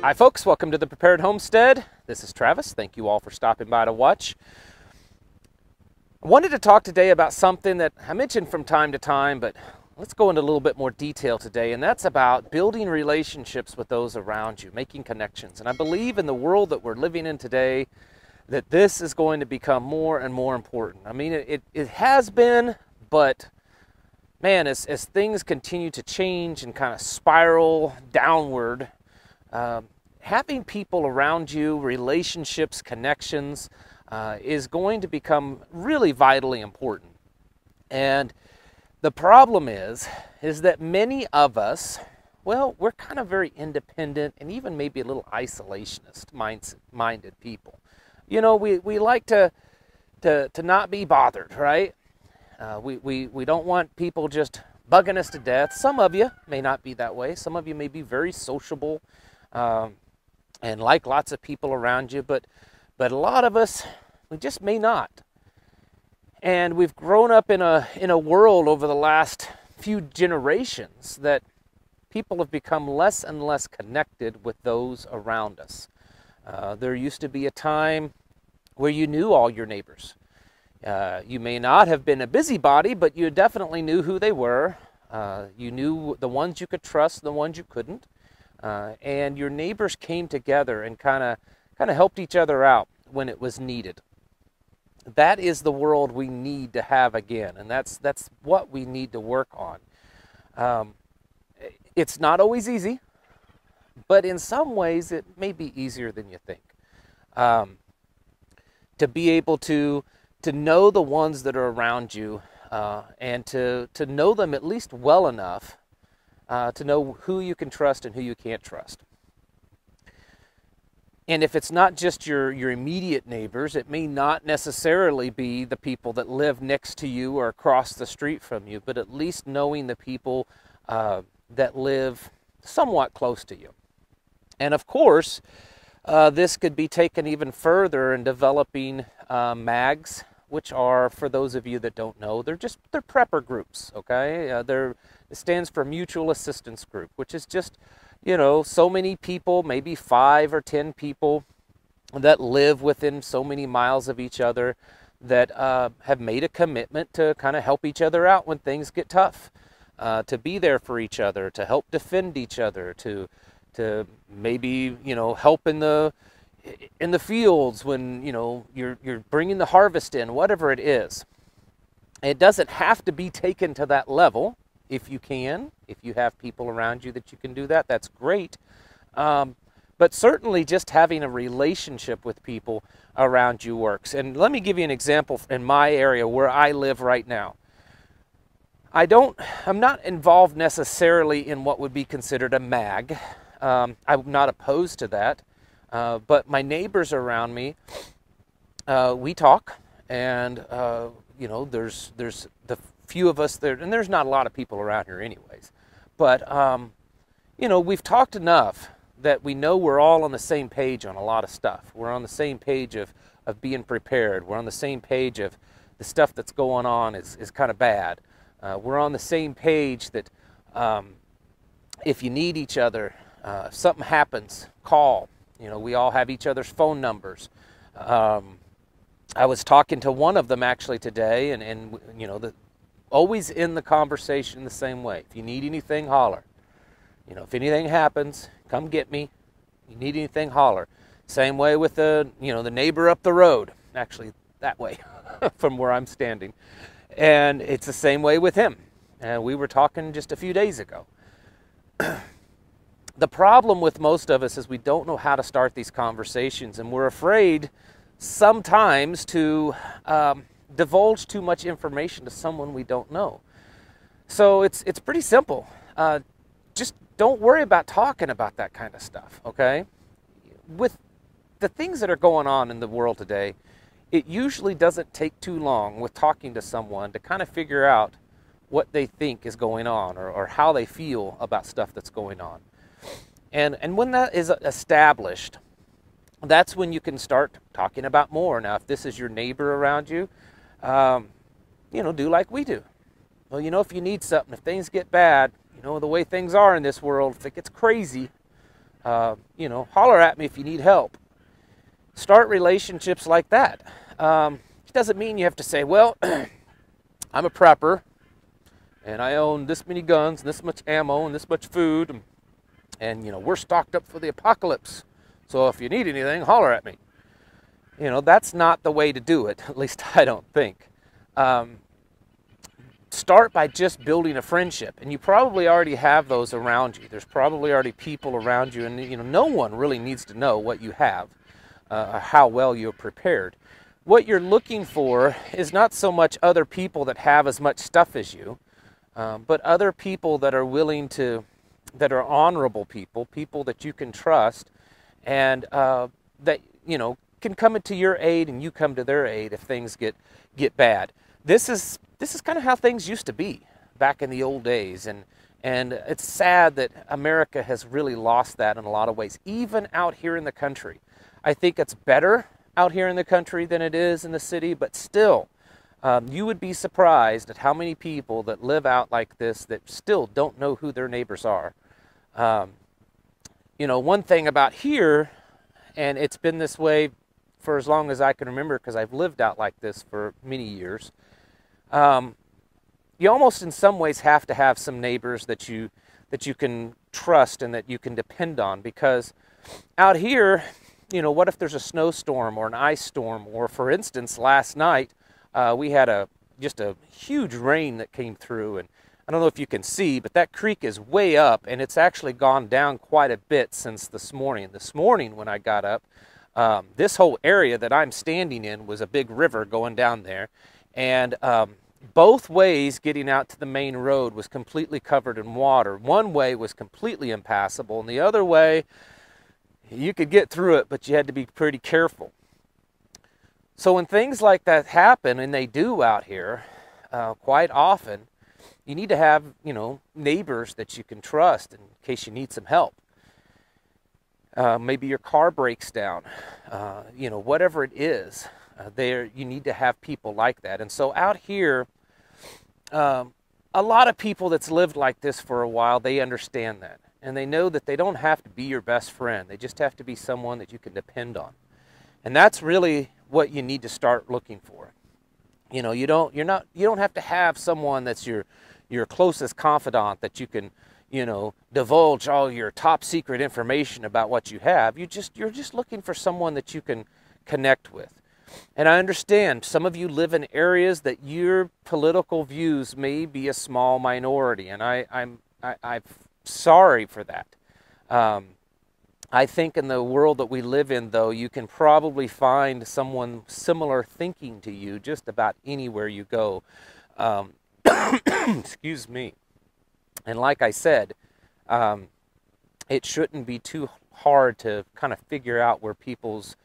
Hi folks, welcome to the Prepared Homestead. This is Travis. Thank you all for stopping by to watch. I wanted to talk today about something that I mentioned from time to time, but let's go into a little bit more detail today, and that's about building relationships with those around you, making connections. And I believe in the world that we're living in today that this is going to become more and more important. I mean, it has been, but man, as things continue to change and kind of spiral downward, having people around you, relationships, connections, is going to become really vitally important. And the problem is that many of us, well, we're kind of very independent and even maybe a little isolationist-minded people. You know, we like to not be bothered, right? We don't want people just bugging us to death. Some of you may not be that way. Some of you may be very sociable, and like lots of people around you, but a lot of us, we just may not. And we've grown up in a world over the last few generations that people have become less and less connected with those around us. There used to be a time where you knew all your neighbors. You may not have been a busybody, but you definitely knew who they were. You knew the ones you could trust, the ones you couldn't. And your neighbors came together and kind of helped each other out when it was needed. That is the world we need to have again, and that's what we need to work on. It's not always easy, but in some ways it may be easier than you think. To be able to know the ones that are around you, and to know them at least well enough to know who you can trust and who you can't trust. And if it's not just your immediate neighbors, it may not necessarily be the people that live next to you or across the street from you, but at least knowing the people that live somewhat close to you. And of course, this could be taken even further in developing MAGs, which are, for those of you that don't know, they're prepper groups, okay? It stands for Mutual Assistance Group, which is just, you know, so many people, maybe 5 or 10 people that live within so many miles of each other that have made a commitment to kind of help each other out when things get tough, to be there for each other, to help defend each other, to maybe, you know, help in the fields when, you know, you're bringing the harvest in, whatever it is. It doesn't have to be taken to that level. If you can, if you have people around you that you can do that, that's great. But certainly just having a relationship with people around you works. And let me give you an example in my area where I live right now. I'm not involved necessarily in what would be considered a MAG. I'm not opposed to that. But my neighbors around me, we talk, and you know, there's the few of us there, and there's not a lot of people around here anyways, but you know, we've talked enough that we know we're all on the same page on a lot of stuff. We're on the same page of being prepared. We're on the same page of the stuff that's going on is kind of bad. We're on the same page that if you need each other, if something happens, call. You know, we all have each other's phone numbers. I was talking to one of them actually today, and you know, always in the conversation the same way. If you need anything, holler. You know, if anything happens, come get me. You need anything, holler. Same way with the neighbor up the road, actually that way from where I'm standing. And it's the same way with him. And we were talking just a few days ago. The problem with most of us is we don't know how to start these conversations, and we're afraid sometimes to divulge too much information to someone we don't know. So it's pretty simple. Just don't worry about talking about that kind of stuff, okay? With the things that are going on in the world today, it usually doesn't take too long with talking to someone to kind of figure out what they think is going on, or how they feel about stuff that's going on. And when that is established, that's when you can start talking about more. Now, if this is your neighbor around you, you know, do like we do. Well, you know, if you need something, if things get bad, you know, the way things are in this world, if it gets crazy, You know, holler at me if you need help. Start relationships like that. It doesn't mean you have to say, well, I'm a prepper, and I own this many guns, and this much ammo, and this much food, and you know, we're stocked up for the apocalypse. So if you need anything, holler at me. You know, that's not the way to do it, at least I don't think. Start by just building a friendship, and you probably already have those around you. There's probably already people around you, and you know, no one really needs to know what you have, how well you're prepared. What you're looking for is not so much other people that have as much stuff as you, but other people that are willing to, that are honorable people, people that you can trust, and that, you know, can come into your aid and you come to their aid if things get bad. This is kind of how things used to be back in the old days, and it's sad that America has really lost that in a lot of ways, even out here in the country. I think it's better out here in the country than it is in the city, but still, you would be surprised at how many people that live out like this that still don't know who their neighbors are. You know, one thing about here, and it's been this way for as long as I can remember because I've lived out like this for many years, you almost in some ways have to have some neighbors that you can trust and that you can depend on, because out here, you know, what if there's a snowstorm or an ice storm, or for instance, last night we had just a huge rain that came through, and I don't know if you can see, but that creek is way up, and it's actually gone down quite a bit since this morning. This morning when I got up, this whole area that I'm standing in was a big river going down there, and both ways getting out to the main road was completely covered in water. One way was completely impassable, and the other way, you could get through it, but you had to be pretty careful. So when things like that happen, and they do out here quite often, you need to have, you know, neighbors that you can trust in case you need some help. Maybe your car breaks down, you know, whatever it is. You need to have people like that. And so out here, a lot of people that's lived like this for a while, they understand that. And they know that they don't have to be your best friend. They just have to be someone that you can depend on. And that's really what you need to start looking for. You know, you don't have to have someone that's your closest confidant that you can, you know, divulge all your top secret information about what you have. You're just looking for someone that you can connect with. And I understand some of you live in areas that your political views may be a small minority, and I'm sorry for that. I think in the world that we live in, though, you can probably find someone similar thinking to you just about anywhere you go. Excuse me. And like I said, it shouldn't be too hard to kind of figure out where people's,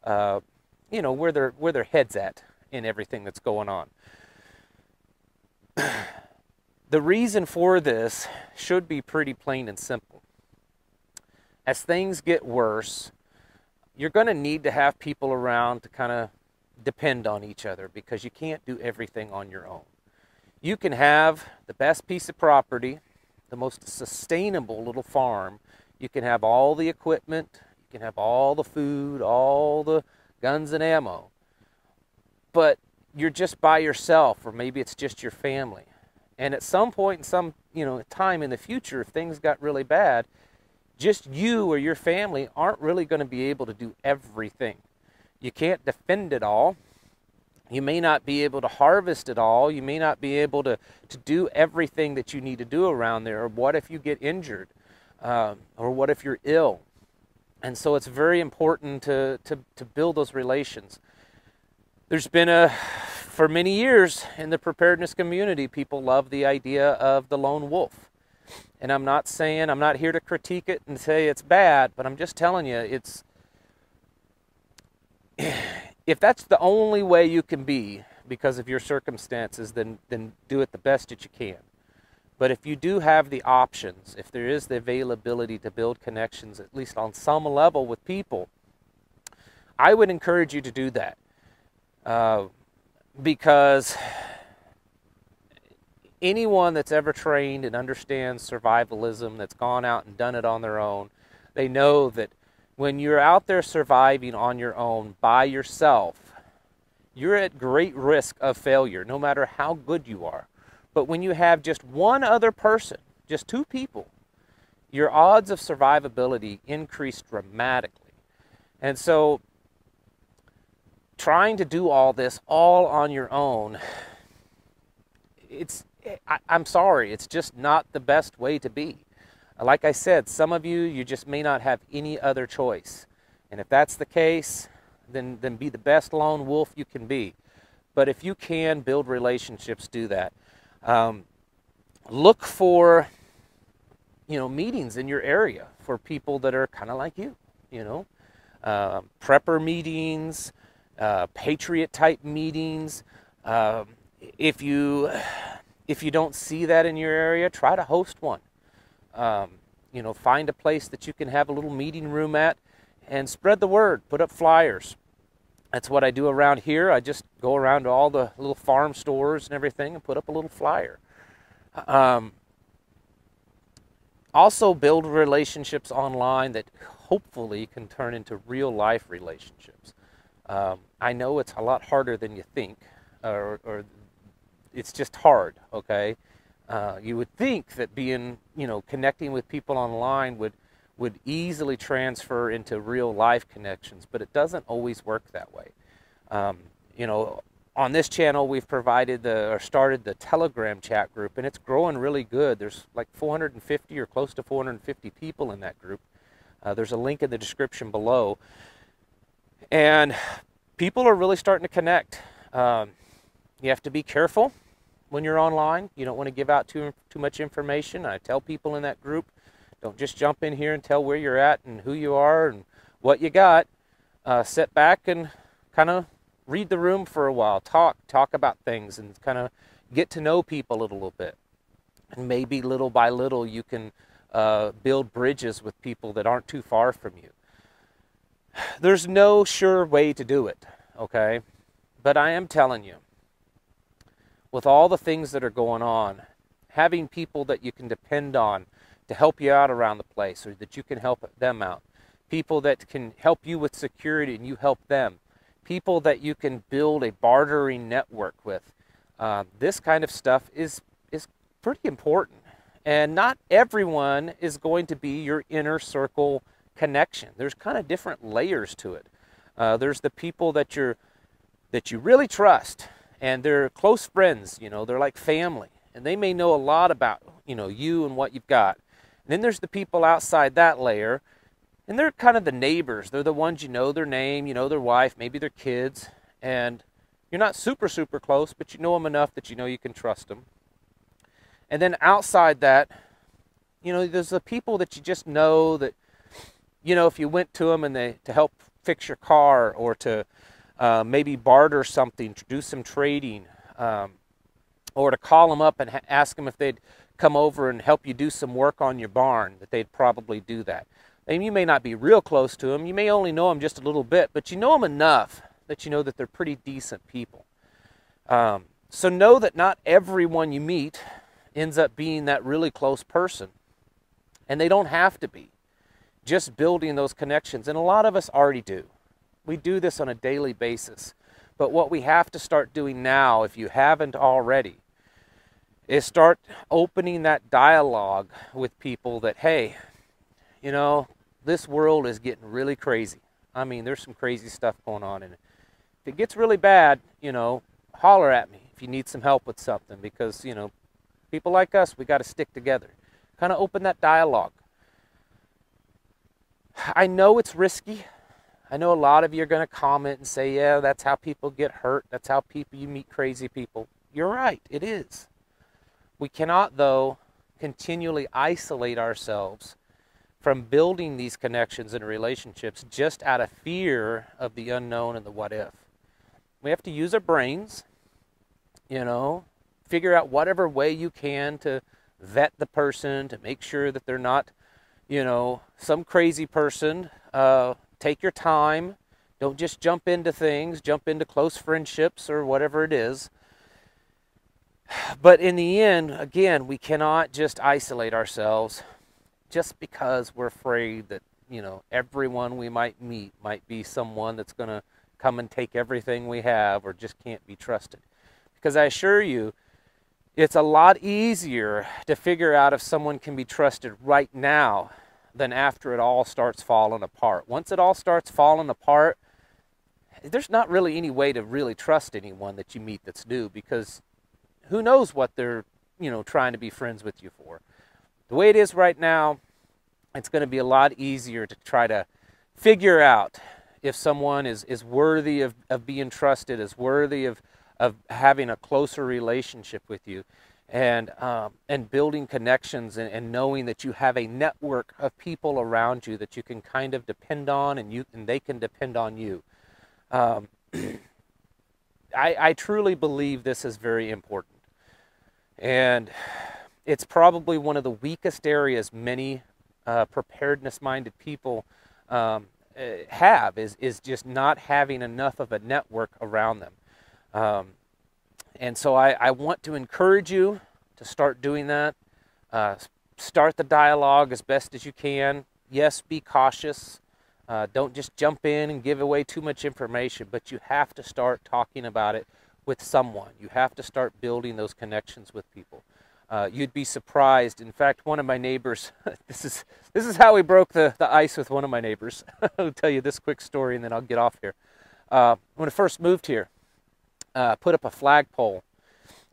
you know, where their head's at in everything that's going on. The reason for this should be pretty plain and simple. As things get worse, you're going to need to have people around to kind of depend on each other, because you can't do everything on your own. You can have the best piece of property, the most sustainable little farm. You can have all the equipment, you can have all the food, all the guns and ammo, but you're just by yourself, or maybe it's just your family. And at some point in some, you know, time in the future, if things got really bad, just you or your family aren't really going to be able to do everything. You can't defend it all. You may not be able to harvest it all. You may not be able to do everything that you need to do around there. Or what if you get injured? Or what if you're ill? And so it's very important to build those relations. There's been for many years in the preparedness community, people love the idea of the lone wolf. And I'm not here to critique it and say it's bad, but I'm just telling you, if that's the only way you can be because of your circumstances, then do it the best that you can. But if you do have the options, if there is the availability to build connections, at least on some level with people, I would encourage you to do that. Because anyone that's ever trained and understands survivalism, that's gone out and done it on their own, They know that when you're out there surviving on your own by yourself, you're at great risk of failure, no matter how good you are. But when you have just one other person, just two people, your odds of survivability increase dramatically. And so trying to do all this all on your own, I'm sorry, it's just not the best way to be. Like I said, some of you just may not have any other choice. And if that's the case, then be the best lone wolf you can be. But if you can build relationships, do that. Look for, meetings in your area for people that are kind of like you, prepper meetings, patriot type meetings. If you don't see that in your area, try to host one. Find a place that you can have a little meeting room at and spread the word, put up flyers. That's what I do around here. I just go around to all the little farm stores and everything and put up a little flyer. Also build relationships online that hopefully can turn into real life relationships. I know it's a lot harder than you think, or it's just hard, okay? You would think that connecting with people online would easily transfer into real life connections, but it doesn't always work that way. On this channel, we've started the Telegram chat group, and it's growing really good. There's like 450 or close to 450 people in that group. There's a link in the description below. And people are really starting to connect. You have to be careful when you're online. You don't want to give out too much information. I tell people in that group, don't just jump in here and tell where you're at and who you are and what you got. Sit back and kind of read the room for a while. Talk about things and kind of get to know people a little bit. And maybe little by little you can build bridges with people that aren't too far from you. There's no sure way to do it, okay? But I am telling you, with all the things that are going on, having people that you can depend on to help you out around the place, or that you can help them out, people that can help you with security and you help them, people that you can build a bartering network with, this kind of stuff is pretty important. And not everyone is going to be your inner circle connection. There's kind of different layers to it. There's the people that you really trust, and they're close friends, they're like family, and they may know a lot about, you and what you've got. And then there's the people outside that layer, and they're kind of the neighbors. They're the ones you know their name, you know their wife, maybe their kids, and you're not super, super close, but you know them enough that you can trust them. And then outside that, there's the people that you just know that, if you went to them and to help fix your car, or to maybe barter something, to do some trading, or to call them up and ask them if they'd come over and help you do some work on your barn, that they'd probably do that. And you may not be real close to them. You may only know them just a little bit, but you know them enough that you know that they're pretty decent people. So know that not everyone you meet ends up being that really close person. And they don't have to be. Just building those connections. And a lot of us already do. We do this on a daily basis. But what we have to start doing now, if you haven't already, is start opening that dialogue with people that, hey, this world is getting really crazy. I mean, there's some crazy stuff going on in it. If it gets really bad, holler at me if you need some help with something, because, people like us, we got to stick together. Kind of open that dialogue. I know it's risky. I know a lot of you are going to comment and say, yeah, that's how people get hurt. That's how you meet crazy people. You're right, it is. We cannot, though, continually isolate ourselves from building these connections and relationships just out of fear of the unknown and the what if. We have to use our brains, figure out whatever way you can to vet the person, to make sure that they're not, some crazy person. Take your time. Don't just jump into things, jump into close friendships or whatever it is. But in the end, again, we cannot just isolate ourselves just because we're afraid that, you know, everyone we might meet might be someone that's going to come and take everything we have or just can't be trusted. Because I assure you, it's a lot easier to figure out if someone can be trusted right now than after it all starts falling apart. Once it all starts falling apart, there's not really any way to really trust anyone that you meet that's new, because who knows what they're, you know, trying to be friends with you for. The way it is right now, it's going to be a lot easier to try to figure out if someone is worthy of being trusted, is worthy of having a closer relationship with you, and building connections, and knowing that you have a network of people around you that you can kind of depend on, and they can depend on you. I truly believe this is very important, and it's probably one of the weakest areas many preparedness-minded people have is just not having enough of a network around them. And so I want to encourage you to start doing that. Start the dialogue as best as you can. Yes, be cautious. Don't just jump in and give away too much information, but you have to start talking about it with someone. You have to start building those connections with people. You'd be surprised. In fact, one of my neighbors, this is how we broke the ice with one of my neighbors. I'll tell you this quick story and then I'll get off here. When I first moved here, put up a flagpole,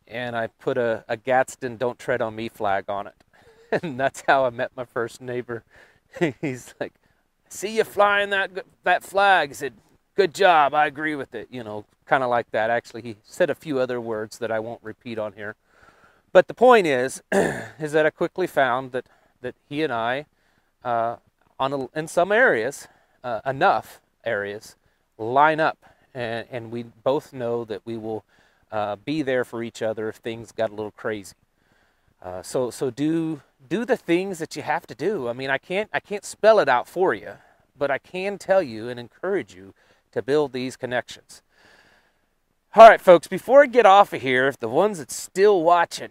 and I put a Gadsden "Don't Tread on Me" flag on it. And that's how I met my first neighbor. He's like, "See you flying that flag." He said, "Good job, I agree with it." You know, kind of like that. Actually, he said a few other words that I won't repeat on here. But the point is that I quickly found that he and I, in some areas, enough areas, line up, and we both know that we will be there for each other if things got a little crazy. So do the things that you have to do. I mean, I can't spell it out for you, but I can tell you and encourage you to build these connections. All right, folks, before I get off of here, the ones that's still watching,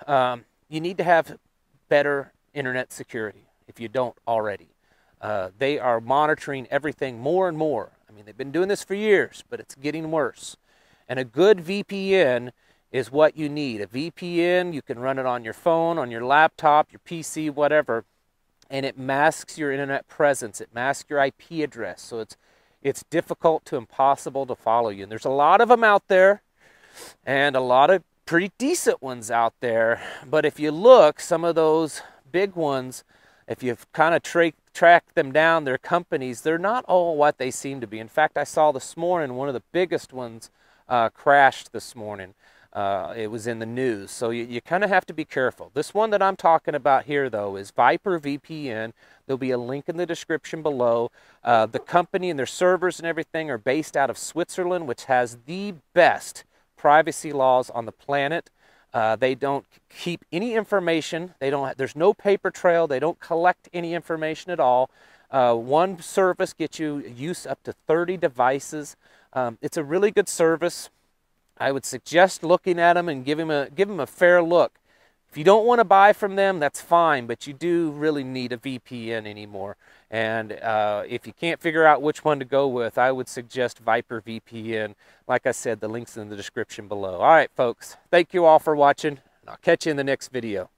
you need to have better internet security if you don't already. They are monitoring everything more and more. I mean, they've been doing this for years, but it's getting worse. And a good VPN is what you need. A VPN, you can run it on your phone, on your laptop, your PC, whatever, and it masks your internet presence. It masks your IP address, so it's difficult to impossible to follow you. And there's a lot of them out there, and a lot of pretty decent ones out there. But if you look, some of those big ones, if you've kind of tracked them down, their companies, they're not all what they seem to be. In fact, I saw this morning one of the biggest ones crashed this morning. It was in the news. So you kind of have to be careful. This one that I'm talking about here, though, is Viper VPN. There'll be a link in the description below. The company and their servers and everything are based out of Switzerland, which has the best privacy laws on the planet. They don't keep any information. There's no paper trail. They don't collect any information at all. One service gets you use up to 30 devices. It's a really good service. I would suggest looking at them and give them a fair look. If you don't want to buy from them, that's fine, but you do really need a VPN anymore. And if you can't figure out which one to go with, I would suggest Viper VPN. Like I said, the link's in the description below. All right, folks, thank you all for watching, and I'll catch you in the next video.